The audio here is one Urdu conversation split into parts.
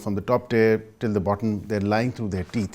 from the top tier till the bottom, they're lying through their teeth.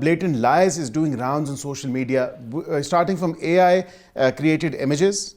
blatant lies is doing rounds on social media, starting from AI created images,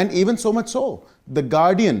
and even so much so, the Guardian,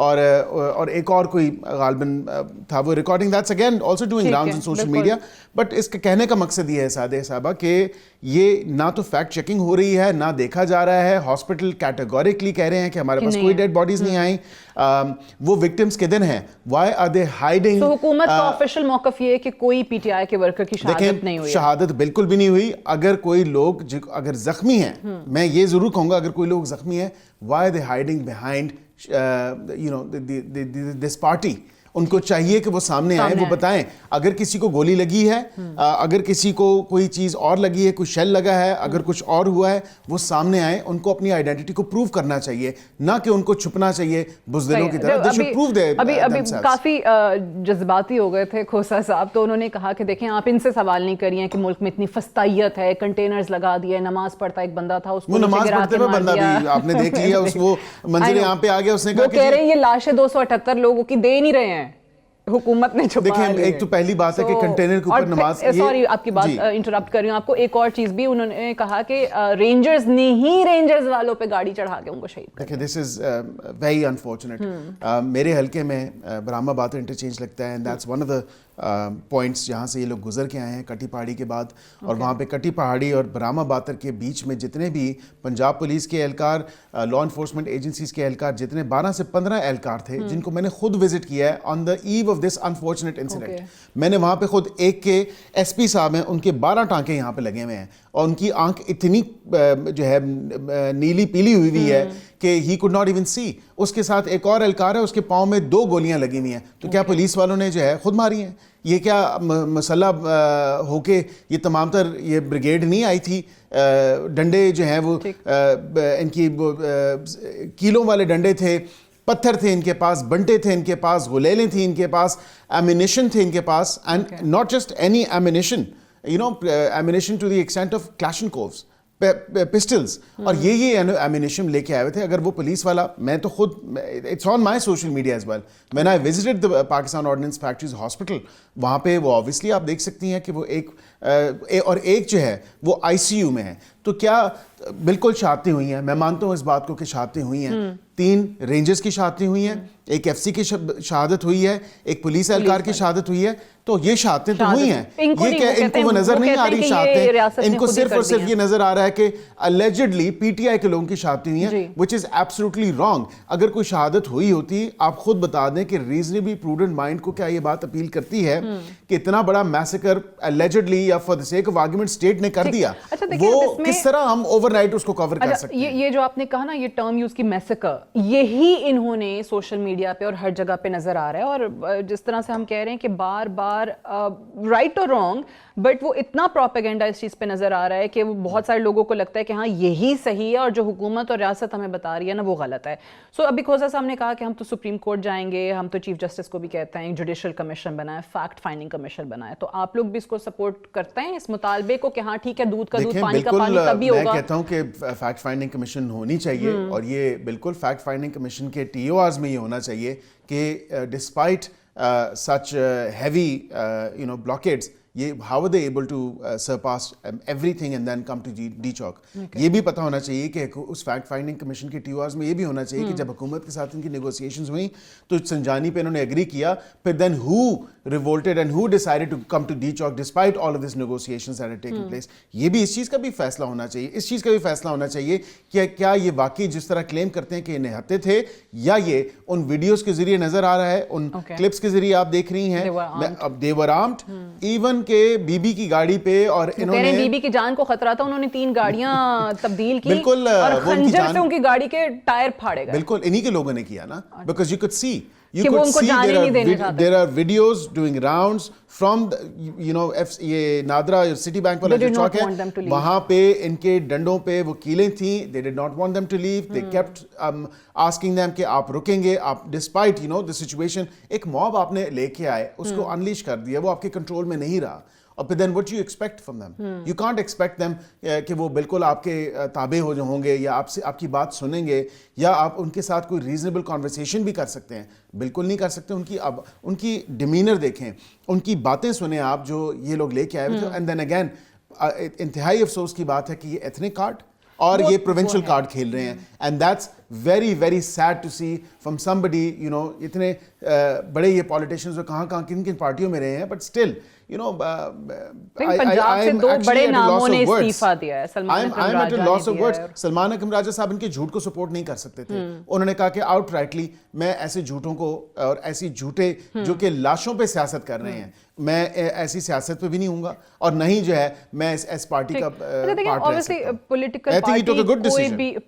اور ایک اور کوئی غالباً تھا وہ recording that's again also doing rounds in social media. But اس کے کہنے کا مقصد یہ ہے سعدیہ صاحبہ کہ یہ نہ تو فیکٹ چیکنگ ہو رہی ہے، نہ دیکھا جا رہا ہے. ہاسپٹل کیٹیگوریکلی کہہ رہے ہیں کہ ہمارے پاس کوئی ڈیڈ باڈیز نہیں آئیں. وہ وکٹمس کدھر ہیں؟ Why are they hiding? تو حکومت کا آفیشیل موقف یہ ہے کہ کوئی پی ٹی آئی کے ورکر کی شہادت نہیں ہوئی. شہادت بالکل بھی نہیں ہوئی. اگر کوئی لوگ اگر زخمی ہیں، میں یہ ضرور کہوں گا اگر کوئی لوگ زخمی ہیں، why are they hiding behind this party? ان کو چاہیے کہ وہ سامنے آئیں، وہ بتائیں. اگر کسی کو گولی لگی ہے، اگر کسی کو کوئی چیز اور لگی ہے، کوئی شیل لگا ہے، اگر کچھ اور ہوا ہے، وہ سامنے آئیں. ان کو اپنی آئیڈینٹی کو پروو کرنا چاہیے، نہ کہ ان کو چھپنا چاہیے بزدلوں کی طرح. They should prove their themselves. کافی جذباتی ہو گئے تھے کھوسا صاحب، تو انہوں نے کہا کہ دیکھیں آپ ان سے سوال نہیں کریے کہ ملک میں اتنی فستائیت ہے، کنٹینرز لگا دیے، نماز پڑھتا ایک بندہ تھا، اس کو وہ نماز پڑھتے ہوئے بندہ بھی آپ نے دیکھ لیا، وہ منظر یہاں پہ آ گیا. اس نے کہا وہ کہہ رہے ہیں یہ لاشیں 278 لوگوں کی دے نہیں رہے ہیں، حکومت نے چھپا. دیکھیں ایک تو پہلی بات ہے کہ کنٹینر کے اوپر نماز. سوری آپ کی بات انٹرپٹ کر رہی ہوں آپ کو. ایک اور چیز بھی انہوں نے کہا کہ رینجرز نے ہی رینجرز والوں پہ گاڑی چڑھا کے ان کو شہید کر. دیکھیں دس از ویری انفارچونیٹ. میرے حلقے میں برہما باتر انٹرچینج لگتا ہے، and that's one of the points جہاں سے یہ لوگ گزر کے آئے ہیں کٹی پہاڑی کے بعد. اور وہاں پہ کٹی پہاڑی اور برہما باتر کے بیچ میں جتنے بھی پنجاب پولیس کے اہلکار، لا انفورسمنٹ ایجنسیز کے اہلکار، جتنے 12 سے 15 اہلکار تھے جن کو میں نے خود وزٹ کیا ہے آن دا ایو آف دس انفارچونیٹ انسیڈنٹ. میں نے وہاں پہ خود ایک کے ایس پی صاحب ہیں، ان کے 12 ٹانکے یہاں پہ لگے ہوئے ہیں اور ان کی آنکھ اتنی جو ہے نیلی پیلی ہوئی ہے کہ ہی could not even see. اس کے ساتھ ایک اور اہلکار ہے، اس کے پاؤں میں 2 گولیاں لگی ہوئی ہیں. تو کیا پولیس والوں نے جو ہے خود ماری ہیں؟ یہ کیا مسلح ہو کے یہ تمام تر یہ بریگیڈ نہیں آئی تھی؟ ڈنڈے جو ہیں وہ ان کی کیلوں والے ڈنڈے تھے، پتھر تھے ان کے پاس، بنٹے تھے ان کے پاس، غلیلیں تھیں ان کے پاس، ایمینیشن تھے ان کے پاس. And not just any ammunition, ammunition to the extent of Kalashnikovs, pistols. اور یہ ایمینیشن لے کے آئے ہوئے تھے. اگر وہ پولیس والا، میں تو خود it's on my social media as well, when I visited the Pakistan ordnance factories hospital, وہاں پہ وہ آبویسلی آپ دیکھ سکتی ہیں کہ وہ ایک جو ہے وہ آئی سی یو میں ہے. تو کیا بالکل شہادتیں ہوئی ہیں، میں مانتا ہوں اس بات کو کہ شہادتیں ہوئی ہیں. 3 رینجرز کی شہادتیں ہوئی ہیں، ایک ایف سی کی شہادت ہوئی ہے، ایک پولیس اہلکار کی شہادت ہوئی ہے. تو یہ شہادتیں تو ہوئی ہیں. یہ کہ ان کو وہ نظر نہیں آ رہی شہادتیں، ان کو صرف اور صرف یہ نظر آ رہا ہے کہ allegedly پی ٹی آئی کے لوگوں کی شہادتیں ہوئی ہیں، which is absolutely wrong. اگر کوئی شہادت ہوئی ہوتی، آپ خود بتا دیں کہ ریزنیبلی پروڈنٹ مائنڈ کو کیا یہ بات اپیل کرتی ہے کہ اتنا بڑا میسیکر allegedly یا for the sake of argument state نے کر دیا، وہ کس طرح ہم اوور نائٹ اس کو کور کر سکتے ہیں؟ یہ جو آپ نے کہا نا، یہ ٹرم یوز کی میسیکر، یہی انہوں نے سوشل میڈیا پہ اور ہر جگہ پہ نظر آ رہا ہے. اور جس طرح سے ہم کہہ رہے ہیں کہ بار بار رائٹ اور رانگ، بٹ وہ اتنا پروپیگنڈا اس چیز پہ نظر آ رہا ہے کہ وہ بہت سارے لوگوں کو لگتا ہے کہ ہاں یہی صحیح ہے اور جو حکومت اور ریاست ہمیں بتا رہی ہے نا وہ غلط ہے. سو ابھی کھوسا صاحب نے کہا کہ ہم تو سپریم کورٹ جائیں گے، ہم تو چیف جسٹس کو بھی کہتے ہیں جوڈیشل کمیشن بنائے، فیکٹ فائنڈنگ کمیشن بنائے. تو آپ لوگ بھی اس کو سپورٹ کرتے ہیں اس مطالبے کو کہ ہاں ٹھیک ہے، دودھ کا دودھ پانی کا پانی تبھی ہوگا؟ میں کہتا ہوں کہ فیکٹ فائنڈنگ کمیشن ہونی چاہیے، اور یہ بالکل فیکٹ فائنڈنگ کمیشن کے ٹی او آرز میں یہ ہونا چاہیے کہ despite such heavy blockades, how are they able to surpass everything and then come to D-Chalk? یہ بھی پتہ ہونا چاہیے کہ اس فیکٹ فائنڈنگ کمیشن کے ٹی او آرز میں یہ بھی ہونا چاہیے کہ جب حکومت کے ساتھ ان کی نیگوسیشنز ہوئیں تو سنجانی پہ انہوں نے اگری کیا، پھر then who revolted and who decided to come to D-Chalk despite all of these negotiations that had taken place. یہ بھی اس چیز کا بھی فیصلہ ہونا چاہیے، اس چیز کا بھی فیصلہ ہونا چاہیے کہ کیا یہ واقعی جس طرح کلیم کرتے ہیں کہ یہ نہتے تھے، یا یہ ان ویڈیوز کے ذریعے نظر آ رہا ہے، ان کلپس کے ذریعے آپ دیکھ رہی ہیں they were armed. ایون کہ بی بی کی گاڑی پہ، اور انہوں نے بی بی کی جان کو خطرہ تھا، انہوں نے 3 گاڑیاں تبدیل کی بالکل، اور خنجر سے ان کی گاڑی کے ٹائر پھاڑے گئے. بالکل انہی کے لوگوں نے کیا نا، because you could see there are videos doing rounds from یہ نادرا سٹی بینک والا جو چوک ہے، وہاں پہ ان کے ڈنڈوں پہ وہ کیلیں تھیں. they did not want them to leave. they kept asking them کہ آپ رکیں گے، آپ despite the situation. ایک موب آپ نے لے کے آئے، اس کو انلیش کر دیا، وہ آپ کے کنٹرول میں نہیں رہا. اور پھر then what you expect from them? You can't expect them کہ وہ بالکل آپ کے تابع ہوں گے، یا آپ کی بات سنیں گے، یا آپ ان کے ساتھ کوئی ریزنیبل کنورسیشن بھی کر سکتے ہیں. بالکل نہیں کر سکتے. ان کی ڈیمینر دیکھیں، ان کی باتیں سنیں آپ جو یہ لوگ لے کے آئے ہوئے تھے. اینڈ دین اگین انتہائی افسوس کی بات ہے کہ یہ ایتھنک کارڈ اور یہ پروونشل کارڈ کھیل رہے ہیں. And very very sad to see from somebody, you know, اتنے بڑے یہ politicians جو کہاں کہاں کن کن پارٹیوں میں رہے ہیں, but still you know, Punjab سے دو بڑے ناموں نے استعفیٰ دیا ہے. سلمان اکرم راجہ نے دیا ہے. سلمان اکرم راجہ صاحب ان کے جھوٹ کو سپورٹ نہیں کر سکتے تھے. انہوں نے کہا کہ آؤٹ رائٹلی میں ایسے جھوٹوں کو اور ایسی جھوٹے جو کہ لاشوں پہ سیاست کر رہے ہیں, میں ایسی سیاست پہ بھی نہیں ہوں گا, اور نہیں جو ہے میں اس پارٹی کا پارٹ رہ سکتا ہوں.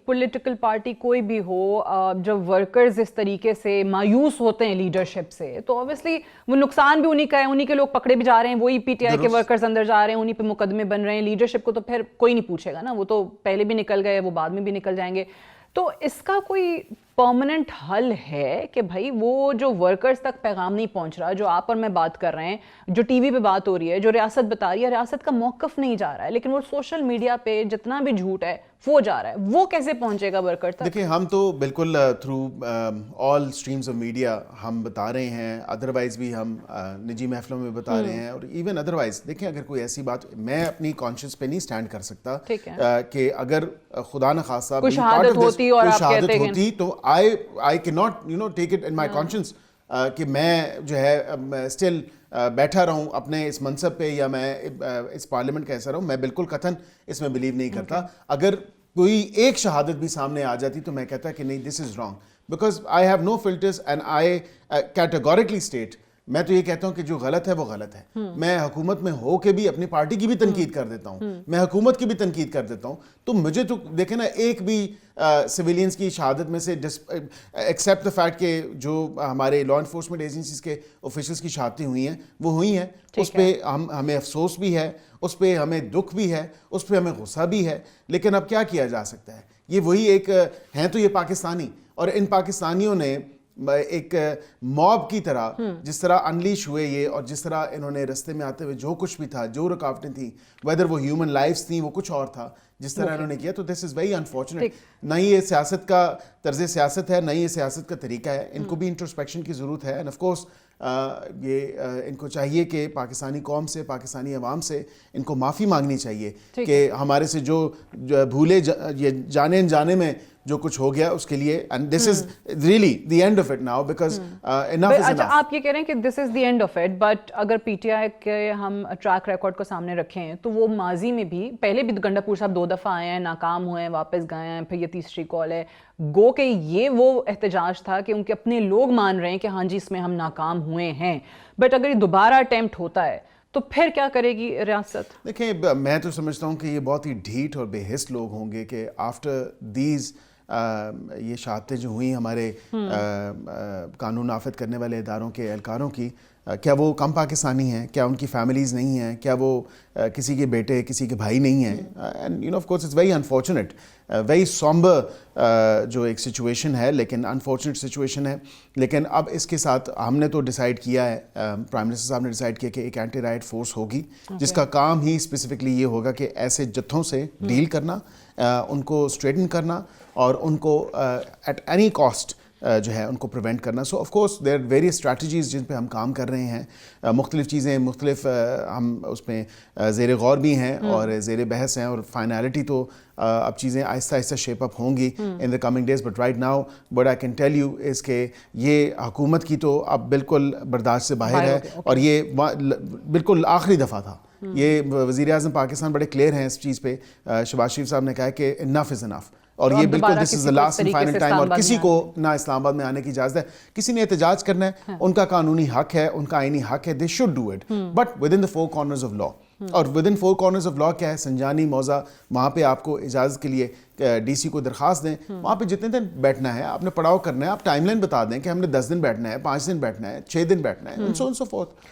پولیٹیکل پارٹی کوئی بھی ہو, جب ورکرز اس طریقے سے مایوس ہوتے ہیں لیڈرشپ سے, تو obviously وہ نقصان بھی انہی کا ہے. انہی کے لوگ پکڑے بھی جا رہے ہیں, وہی پی ٹی آئی کے ورکرز اندر جا رہے ہیں, انہی پہ مقدمے بن رہے ہیں. لیڈرشپ کو تو پھر کوئی نہیں پوچھے گا نا, وہ تو پہلے بھی نکل گئے, وہ بعد میں بھی نکل جائیں گے. تو اس کا کوئی پرماننٹ حل ہے کہ بھائی وہ جو ورکرز تک پیغام نہیں پہنچ رہا, جو آپ اور میں بات کر رہے ہیں, جو ٹی وی پہ بات ہو رہی ہے, جو ریاست بتا رہی ہے, ریاست کا موقف نہیں جا رہا ہے, لیکن وہ سوشل میڈیا پہ جتنا بھی جھوٹ ہے وہ جا رہا ہے, وہ کیسے پہنچے گا ورکر تک؟ دیکھیں ہم تو بالکل through all streams of media ہم بتا رہے ہیں, ادروائز بھی ہم نجی محفلوں میں بتا رہے ہیں, اور ایون ادروائز دیکھیں اگر کوئی ایسی بات, میں اپنی کانشیس پہ نہیں اسٹینڈ کر سکتا کہ اگر خدا نخواستہ کوئی شہادت ہوتی تو I cannot, you know, take it in my conscience کہ میں جو ہے اسٹل بیٹھا رہوں اپنے اس منصب پہ, یا میں اس پارلیمنٹ کا ایسا رہوں. میں بالکل قطعاً اس میں بلیو نہیں کرتا. اگر کوئی ایک شہادت بھی سامنے آ جاتی تو میں کہتا کہ نہیں, this is wrong, because I have no filters and I categorically state, میں تو یہ کہتا ہوں کہ جو غلط ہے وہ غلط ہے. میں حکومت میں ہو کے بھی اپنی پارٹی کی بھی تنقید کر دیتا ہوں, میں حکومت کی بھی تنقید کر دیتا ہوں. تو مجھے تو دیکھیں نا, ایک بھی سویلینز کی شہادت میں سے ایکسیپٹ دا فیکٹ کہ جو ہمارے لا انفورسمنٹ ایجنسیز کے آفیشلس کی شہادتیں ہوئی ہیں وہ ہوئی ہیں, اس پہ ہمیں افسوس بھی ہے, اس پہ ہمیں دکھ بھی ہے, اس پہ ہمیں غصہ بھی ہے. لیکن اب کیا کیا جا سکتا ہے؟ یہ وہی ایک ہیں تو یہ پاکستانی, اور ان پاکستانیوں نے ایک موب کی طرح جس طرح انلیش ہوئے یہ, اور جس طرح انہوں نے رستے میں آتے ہوئے جو کچھ بھی تھا, جو رکاوٹیں تھیں, ویدر وہ ہیومن لائفز تھیں, وہ کچھ اور تھا, جس طرح انہوں نے کیا, تو دس از ویری انفارچونیٹ. نہ ہی یہ سیاست کا طرز سیاست ہے, نہ ہی یہ سیاست کا طریقہ ہے. ان کو بھی انٹروسپیکشن کی ضرورت ہے, اینڈ آف کورس یہ ان کو چاہیے کہ پاکستانی قوم سے, پاکستانی عوام سے ان کو معافی مانگنی چاہیے کہ ہمارے سے جو بھولے جانے انجانے میں جو کچھ ہو گیا اس کے لیے, and this is really the end of it now, because enough is enough. آپ یہ کہہ رہے ہیں کہ this is the end of it, but اگر پی ٹی آئی کے ہم ٹریک ریکارڈ کو سامنے رکھیں تو وہ ماضی میں بھی, پہلے بھی گنڈا پور صاحب 2 دفعہ آئے ہیں, ناکام ہوئے ہیں, واپس گئے ہیں, پھر یہ تیسری کال ہے. گو کہ یہ وہ احتجاج تھا کہ ان کے اپنے لوگ مان رہے ہیں کہ ہاں جی اس میں ہم ناکام ہوئے ہیں, بٹ اگر یہ دوبارہ اٹیمپٹ ہوتا ہے تو پھر کیا کرے گی ریاست؟ دیکھیں میں تو سمجھتا ہوں کہ یہ بہت ہی ڈھیٹ اور بے حس لوگ ہوں گے کہ آفٹر دیز یہ شہادتیں جو ہوئیں ہمارے قانون نافذ کرنے والے اداروں کے اہلکاروں کی, کیا وہ کم پاکستانی ہیں؟ کیا ان کی فیملیز نہیں ہیں؟ کیا وہ کسی کے بیٹے, کسی کے بھائی نہیں ہیں؟ And you know of course it's very unfortunate, very sombre جو ایک سچویشن ہے, لیکن انفارچونیٹ سچویشن ہے. لیکن اب اس کے ساتھ ہم نے تو ڈیسائیڈ کیا ہے, پرائم منسٹر صاحب نے ڈیسائیڈ کیا کہ ایک اینٹی رائٹ فورس ہوگی جس کا کام ہی اسپیسیفکلی یہ ہوگا کہ ایسے جتھوں سے ڈیل کرنا, ان کو اسٹریٹن کرنا, اور ان کو ایٹ اینی کاسٹ جو ہے ان کو پریونٹ کرنا. So of course there are various strategies جن پہ ہم کام کر رہے ہیں, مختلف چیزیں, مختلف ہم اس پہ زیر غور بھی ہیں اور زیر بحث ہیں, اور فائنالٹی تو اب چیزیں آہستہ آہستہ شیپ اپ ہوں گی in the coming days. But right now what I can tell you is کہ یہ حکومت کی تو اب بالکل برداشت سے باہر ہے, اور یہ بالکل آخری دفعہ تھا. یہ وزیر اعظم پاکستان بڑے کلیئر ہیں اس چیز پہ, شہباز شریف صاحب نے کہا کہ انف از انف, اور یہ بالکل this is the last and final time, اور کسی کو نہ اسلام آباد میں آنے کی اجازت ہے. کسی نے احتجاج کرنا ہے, ان کا قانونی حق ہے, ان کا آئینی حق ہے, they should do it, but within the 4 corners of law. اور within 4 corners of law کیا ہے؟ سنجانی موضع, وہاں پہ آپ کو اجازت کے لیے ڈی سی کو درخواست دیں, وہاں پہ جتنے دن بیٹھنا ہے آپ نے پڑاؤ کرنا ہے, آپ ٹائم لائن بتا دیں کہ ہم نے 10 دن بیٹھنا ہے, 5 دن بیٹھنا ہے, 6 دن بیٹھنا ہے, and so on so forth.